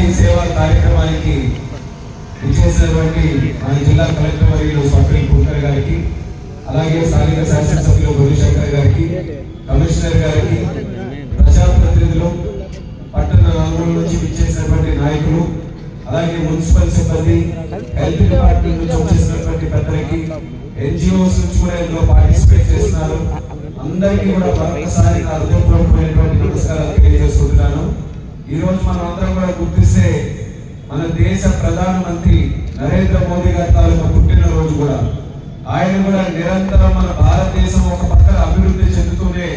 ఈ సేవా కార్యక్రమానికి ఇచ్చేసినటువంటి మన జిల్లా కలెక్టర్ వర్యులు స్వప్నిల్ కుల్కర్ గారికి, అలాగే స్థానిక శాసనసభ్యులు గౌరీశంకర్ గారికి, కమిషనర్ గారికి, ప్రజాప్రతినిధులు, పట్టణ నలుగురు నుంచి ఇచ్చేసినటువంటి నాయకులు, అలాగే మున్సిపల్ సిబ్బంది, హెల్త్ డిపార్ట్మెంట్ నుంచి వచ్చేసినటువంటి పెద్దలకి, ఎన్జిఓస్ నుంచి కూడా ఇందులో పార్టిసిపేట్ చేస్తున్నారు. అందరికీ కూడా మరొకసారి నా హృదయపూర్వకమైనటువంటి నమస్కారాలు తెలియజేసుకుంటున్నాను. ఈ రోజు మనం అందరం కూడా గుర్తిస్తే మన దేశ ప్రధానమంత్రి నరేంద్ర మోదీ గారి తాలూకా పుట్టినరోజు కూడా. ఆయన కూడా నిరంతరం మన భారతదేశం ఒక పక్కన అభివృద్ధి చెందుతూనే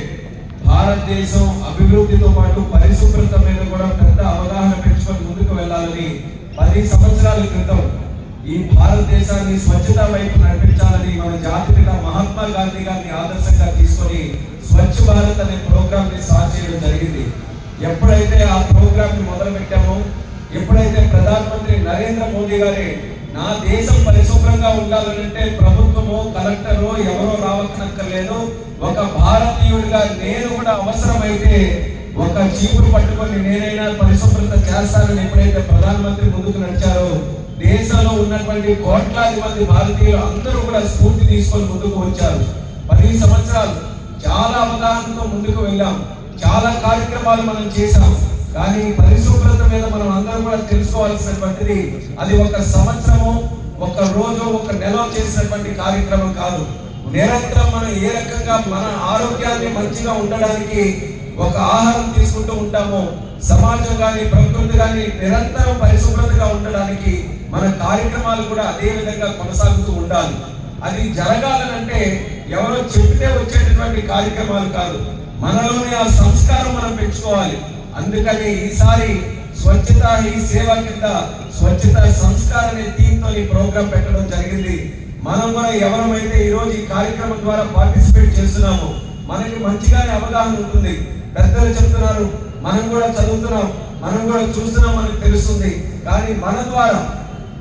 భారతదేశం అభివృద్ధితో పాటు పరిశుభ్రత మీద కూడా పెద్ద అవగాహన పెంచుకొని ముందుకు వెళ్ళాలని 10 సంవత్సరాల క్రితం ఈ భారతదేశాన్ని స్వచ్ఛత వైపు నడిపించాలని మన జాతిపిత మహాత్మా గాంధీ గారిని ఆదర్శంగా తీసుకొని స్వచ్ఛ భారత్ అనే ప్రోగ్రామ్ ని స్టార్ట్ చేయడం జరిగింది. ఎప్పుడైతే ఆ ప్రోగ్రామ్ ని మొదలు పెట్టామో, ఎప్పుడైతే ప్రధానమంత్రి నరేంద్ర మోదీ గారి నా దేశం పరిశుభ్రంగా ఉండాలంటే ప్రభుత్వమో కలెక్టరో ఎవరో రావక్కర్లేదు, ఒక భారతీయుడిగా నేను కూడా అవసరమైతే ఒక చీపురు పట్టుకొని నేనైనా పరిశుభ్రత చేస్తానని ఎప్పుడైతే ప్రధానమంత్రి ముందుకు నడిచారో, దేశంలో ఉన్నటువంటి కోట్లాది మంది భారతీయులు అందరూ కూడా స్ఫూర్తి తీసుకొని ముందుకు వచ్చారు. 10 సంవత్సరాలు చాలా అవగాహనతో ముందుకు వెళ్ళాం, చాలా కార్యక్రమాలు మనం చేశాం. కానీ పరిశుభ్రత మీద మనం అందరం కూడా తెలుసుకోవాల్సినటువంటిది అది ఒక సంవత్సరము, ఒక రోజు, ఒక నెల చేసినటువంటి కార్యక్రమం కాదు. నిరంతరం మనం ఏ రకంగా మన ఆరోగ్యాన్ని మంచిగా ఉండడానికి ఒక ఆహారం తీసుకుంటూ ఉంటామో, సమాజం కానీ ప్రకృతి కానీ నిరంతరం పరిశుభ్రతగా ఉండడానికి మన కార్యక్రమాలు కూడా అదే విధంగా కొనసాగుతూ ఉండాలి. అది జరగాలనంటే ఎవరో చెప్తే వచ్చేటటువంటి కార్యక్రమాలు కాదు, మనలోని ఆ సంస్కారం మనం పెంచుకోవాలి. అందుకని ఈసారి స్వచ్ఛత ఈ సేవ కింద స్వచ్ఛత సంస్కారం అనే థీమ్తో ఈ ప్రోగ్రాం పెట్టడం జరిగింది. మనం కూడా ఎవరైతే ఈ రోజు ఈ కార్యక్రమం ద్వారా పార్టిసిపేట్ చేస్తున్నామో మనకి మంచిగానే అవగాహన ఉంటుంది. పెద్దలు చెప్తున్నారు, మనం కూడా చదువుతున్నాం, మనం కూడా చూస్తున్నాం, మనకు తెలుస్తుంది. కానీ మన ద్వారా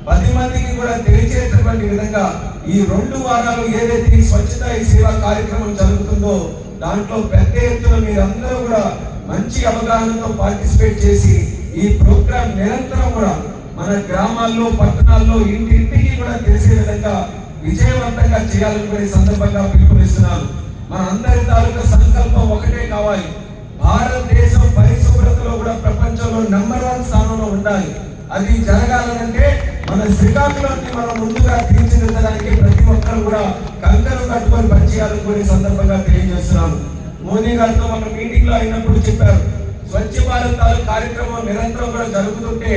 10 మందికి కూడా తెలిసేటటువంటి విధంగా ఈ 2 వారాలు ఏదైతే ఈ స్వచ్ఛత ఈ సేవా కార్యక్రమం జరుగుతుందో దాంట్లో పెద్ద ఎత్తున మీరందరూ కూడా మంచి అవగాహనతో పార్టిసిపేట్ చేసి ఈ ప్రోగ్రాం నిరంతరం కూడా మన గ్రామాల్లో, పట్టణాల్లో, ఇంటింటికి కూడా తెలిసే విధంగా విజయవంతంగా చేయాలని కూడా ఈ సందర్భంగా పిలుపునిస్తున్నాను. మన అందరి తాలూకా సంకల్పం ఒకటే కావాలి, భారతదేశం పరిశుభ్రతలో కూడా ప్రపంచంలో నంబర్ 1 స్థానంలో ఉండాలి. అది జరగాలంటే మన శ్రీకాకుళాన్ని మనం ముందుగా తీర్చిదిద్దడానికి ప్రతి ఒక్కరు కూడా కంకణం కట్టుకొని పనిచేయాలని కూడా ఈ సందర్భంగా తెలియజేస్తున్నాను. మోదీ గారితో మన మీటింగ్ లో అయినప్పుడు చెప్పారు, స్వచ్ఛ భారత్ కార్యక్రమం నిరంతరం కూడా జరుగుతుంటే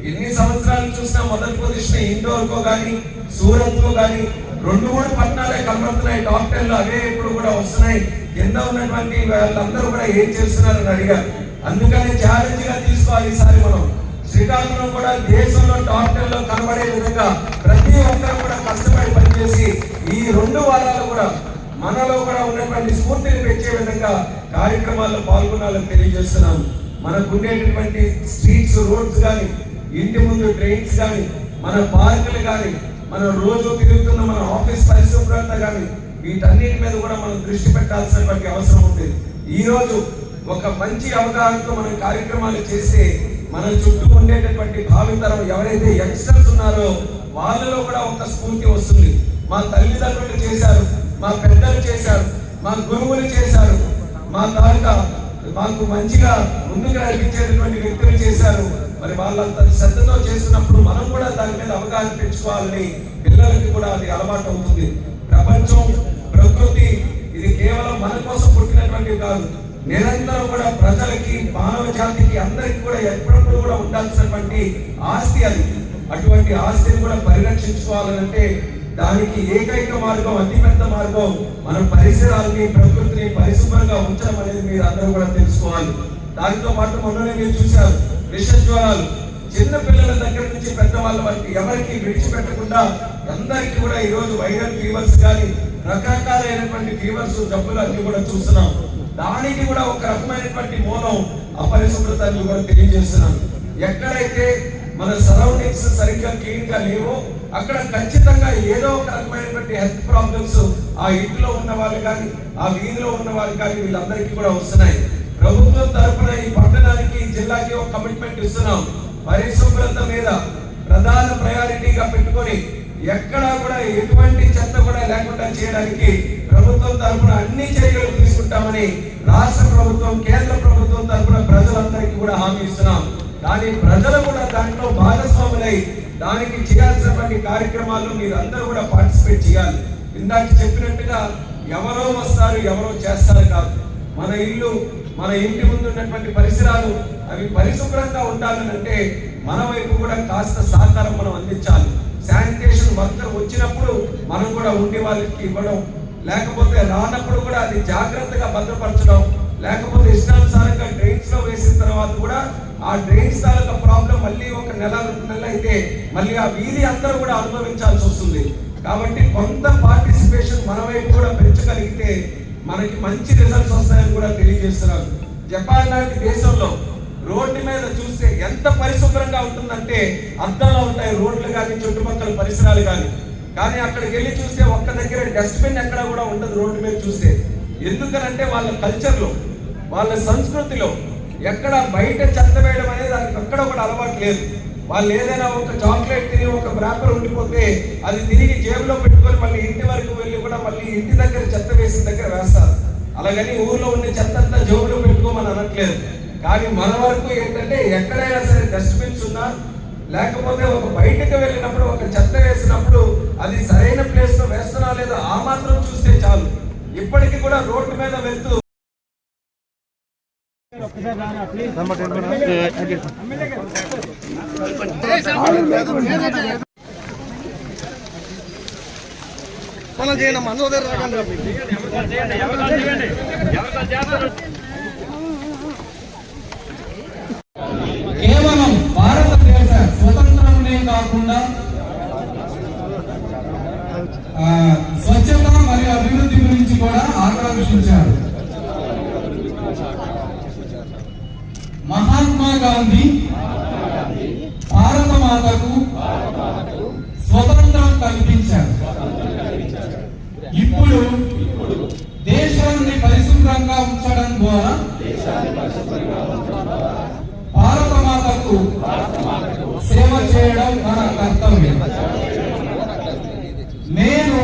ఎన్ని సంవత్సరాలు చూసినా మొదటి పొజిషన్ ఇండోర్ కో గానీ, సూరత్ కో గానీ 2-3 పట్టణాలే కనబడుతున్నాయి. టాప్ 10 లో అవే ఇప్పుడు కూడా వస్తున్నాయి. కింద ఉన్నటువంటి వాళ్ళందరూ కూడా ఏం చేస్తున్నారని అడిగారు. అందుకని ఛాలెంజ్ గా తీసుకోవాలి ఈసారి మనం. శ్రీకాకుళం కూడా దేశంలో టాప్ 10 లో కనబడే విధంగా ప్రతి ఒక్కరు కూడా కష్టపడి పనిచేసి ఈ 2 వారాలు కూడా మనలో కూడా ఉన్నటువంటి స్ఫూర్తిని పెంచే విధంగా కార్యక్రమాల్లో పాల్గొనాలని తెలియజేస్తున్నాం. మనకు ఉండేటటువంటి స్ట్రీట్స్, రోడ్స్ కానీ, ఇంటి ముందు డ్రైన్స్ కానీ, మన పార్కులు కానీ, మనం రోజు తిరుగుతున్న మన ఆఫీస్ పరిశుభ్రత కానీ, వీటన్నిటి మీద కూడా మనం దృష్టి పెట్టాల్సినటువంటి అవసరం ఉంది. ఈ రోజు ఒక మంచి అవగాహనతో మనం కార్యక్రమాలు చేస్తే మన చుట్టూ ఉండేటటువంటి భావితరం ఎవరైతే యంగ్స్టర్స్ ఉన్నారో వాళ్ళలో కూడా ఒక స్ఫూర్తి వస్తుంది. మా తల్లిదండ్రులు చేశారు, మా పెద్దలు చేశారు, మా గురువులు చేశారు, మాకు మంచిగా ముందుకు నడిపించేటటువంటి వ్యక్తులు చేశారు. మరి వాళ్ళంత శ్రద్ధతో చేస్తున్నప్పుడు మనం కూడా దాని మీద అవగాహన పెంచుకోవాలని పిల్లలకి కూడా అది అలవాటు అవుతుంది. ప్రపంచం, ప్రకృతి ఇది కేవలం మన కోసం పుట్టినటువంటివి కాదు, నిరంతరం కూడా ప్రజలకి, మానవ జాతికి అందరికి కూడా ఎప్పుడప్పుడు కూడా ఉండాల్సినటువంటి ఆస్తి అది. అటువంటి ఆస్తిని కూడా పరిరక్షించుకోవాలంటే దానికి ఏకైక మార్గం, అతిపెద్ద మార్గం మన పరిసరాలని, ప్రకృతిని పరిశుభ్రంగా ఉంచడం అనేది మీరు అందరూ కూడా తెలుసుకోవాలి. దానితో పాటు మొన్ననే మీరు చూశారు, విష జ్వరాలు చిన్న పిల్లల దగ్గర నుంచి పెద్దవాళ్ళ వరకు ఎవరికి విడిచిపెట్టకుండా అందరికీ కూడా ఈరోజు వైరల్ ఫీవర్స్ కానీ రకరకాలైనటువంటి ఫీవర్స్, జబ్బులు అన్ని కూడా చూస్తున్నాం. దానికి కూడా ఒక రకమైనటువంటి మూలం అపరిశుభ్రత అని కూడా తెలియజేస్తున్నాను. ఎక్కడైతే మన సరౌండింగ్స్ సరిగ్గా క్లీన్ గా లేవో అక్కడ ఖచ్చితంగా ఏదో ఒక రకమైనటువంటి హెల్త్ ప్రాబ్లమ్స్ ఆ ఇంట్లో ఉన్న వాళ్ళు కానీ, ఆ వీధిలో ఉన్న వాళ్ళు కానీ వీళ్ళందరికీ కూడా వస్తున్నాయి. ప్రభుత్వం తరఫున ఈ పట్టణానికి, జిల్లాకి ఒక కమిట్మెంట్ ఇస్తున్నాం. పరిశుభ్రత మీద ప్రధాన ప్రయారిటీగా పెట్టుకొని ఎక్కడా కూడా ఎటువంటి చెత్త కూడా లేకుండా చేయడానికి ప్రభుత్వం తరఫున అన్ని చర్యలు తీసుకుంటామని రాష్ట్ర ప్రభుత్వం కేంద్ర ప్రభుత్వం తరఫున ప్రజలందరికీ కూడా హామీ ఇస్తున్నాం. కానీ ప్రజలు కూడా దాంట్లో భాగస్వాములై దానికి చేయాల్సినటువంటి కార్యక్రమాల్లో మీరు అందరూ కూడా పార్టిసిపేట్ చేయాలి. ఇందాక చెప్పినట్టుగా ఎవరో వస్తారు ఎవరో చేస్తారు కాదు. మన ఇల్లు మన ఇంటి ముందు ఉన్నటువంటి పరిసరాలు అవి పరిశుభ్రంగా ఉండాలంటే మన వైపు కూడా కాస్త సహకారం మనం అందించాలి. శానిటేషన్ వర్కర్ వచ్చినప్పుడు మనం కూడా ఉండి వాళ్ళకి ఇవ్వడం, లేకపోతే రానప్పుడు కూడా అది జాగ్రత్తగా భద్రపరచడం, లేకపోతే ఇష్టానుసారంగా డ్రైన్స్ లో వేసిన తర్వాత కూడా ఆ డ్రైన్స్ తాలూకా ప్రాబ్లం మళ్ళీ ఒక నెల 2 నెలలు అయితే మళ్ళీ ఆ వీధి అందరూ కూడా అనుభవించాల్సి వస్తుంది. కాబట్టి కొంత పార్టిసిపేషన్ మన వైపు కూడా పెంచగలిగితే మనకి మంచి రిజల్ట్స్ వస్తాయని కూడా తెలియజేస్తున్నారు. జపాన్ లాంటి దేశంలో రోడ్డు మీద చూస్తే ఎంత పరిశుభ్రంగా ఉంటుందంటే అద్దాలు ఉంటాయి రోడ్లు కానీ చుట్టుపక్కల పరిసరాలు కానీ అక్కడికి వెళ్ళి చూస్తే ఒక్క దగ్గర డస్ట్బిన్ ఎక్కడ కూడా ఉండదు రోడ్డు మీద చూస్తే. ఎందుకనంటే వాళ్ళ కల్చర్లో వాళ్ళ సంస్కృతిలో ఎక్కడ బయట చెత్త వేయడం అనేది దానికి ఎక్కడ కూడా అలవాటు లేదు. వాళ్ళు ఏదైనా ఒక చాక్లెట్ తిని ఒక ర్యాపర్ ఉండిపోతే అది తిరిగి జేబులో పెట్టుకొని మళ్ళీ ఇంటి వరకు వెళ్ళి కూడా మళ్ళీ ఇంటి దగ్గర చెత్త వేసిన దగ్గర వేస్తారు. అలాగని ఊర్లో ఉండే చెత్త అంతా జేబులో పెట్టుకోమని అనట్లేదు. కానీ మన వరకు ఏంటంటే ఎక్కడైనా సరే డస్ట్బిన్స్ ఉన్నా లేకపోతే ఒక బయటకు వెళ్ళినప్పుడు ఒక చెత్త వేసినప్పుడు అది సరైన ప్లేస్ లో వేస్తున్నా లేదా ఆ మాత్రం చూస్తే చాలు. ఇప్పటికీ కూడా రోడ్డు మీద వెళ్తూ కేవలం భారతదేశ స్వతంత్రమే కాకుండా స్వచ్ఛత మరియు అభివృద్ధి గురించి కూడా ఆకాంక్షించారు. మహాత్మా గాంధీ భారత మాతకు స్వతంత్రం కల్పించారు. ఇప్పుడు దేశాన్ని పరిశుభ్రంగా ఉంచడం ద్వారా భారత మాతకు సేవ చేయడం మన కర్తవ్యం. నేను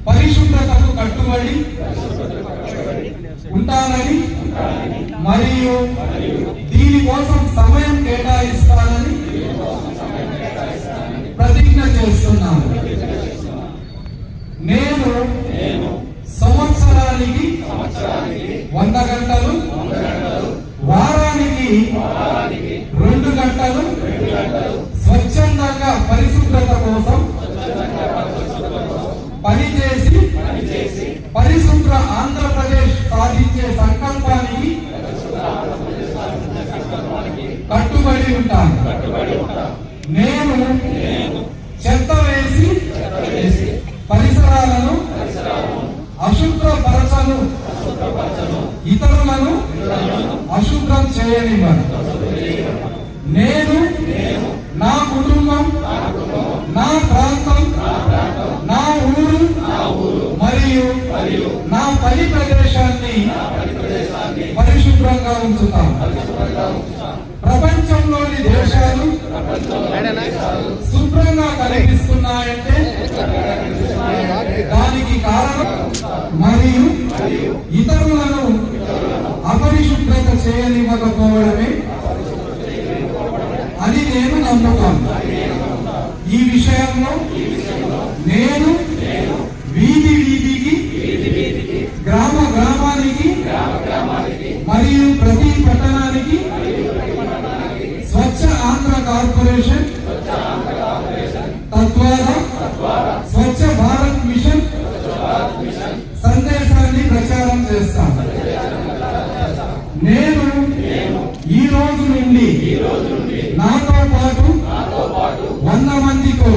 పరిశుభ్రతకు కట్టుబడి ఉంటానని మరియు దీనికోసం సమయం కేటాయిస్తానని ప్రతిజ్ఞ చేస్తున్నాను. నేను సంవత్సరానికి 100 గంటలు, వారానికి 2 గంటలు స్వచ్ఛందంగా పరిశుభ్రత కోసం పనిచేసి పరిశుభ్ర ఆంధ్రప్రదేశ్ సాధించే సంకల్పానికి కట్టుబడి ఉంటాను. నేను చెత్త వేసి పరిసరాలను అశుభ్రపరచను, ఇతరులను అశుభ్రం చేయనివ్వను. నేను నా కుటుంబం, నా ప్రాంతం, నా ఊరు మరియు నా పని ప్రదేశాన్ని పరిశుభ్రంగా ఉంచుతాను. ప్రపంచంలోని దేశాలు శుభ్రంగా కనిపిస్తున్నాయంటే దానికి కారణం మరియు ఇతరులను అపరిశుభ్రత చేయనివ్వకపోవడమే అని నేను నమ్ముతాను. ఈ విషయంలో నేను వీధి వీధికి, గ్రామ గ్రామానికి మరియు ప్రతి పట్టణానికి స్వచ్ఛ ఆంధ్ర కార్పొరేషన్ తద్వారా స్వచ్ఛ భారత్ మిషన్ సందేశాన్ని ప్రచారం చేస్తాను. నేను ఈ రోజు నుండి నాతో పాటు 100 మందితో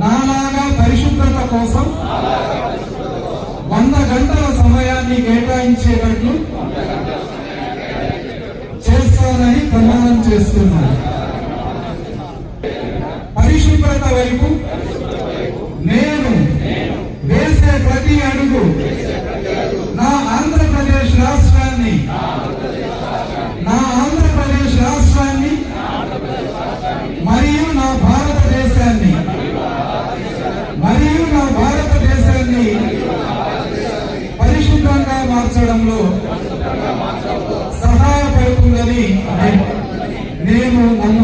నాలాగా పరిశుభ్రత కోసం 100 గంటల సమయాన్ని కేటాయించేటట్లు చేస్తానని ప్రమాణం చేస్తున్నాను. పరిశుభ్రత వైపు నేను వేసే ప్రతి అడుగు నా ఆంధ్రప్రదేశ్ రాష్ట్రాన్ని నేను నన్ను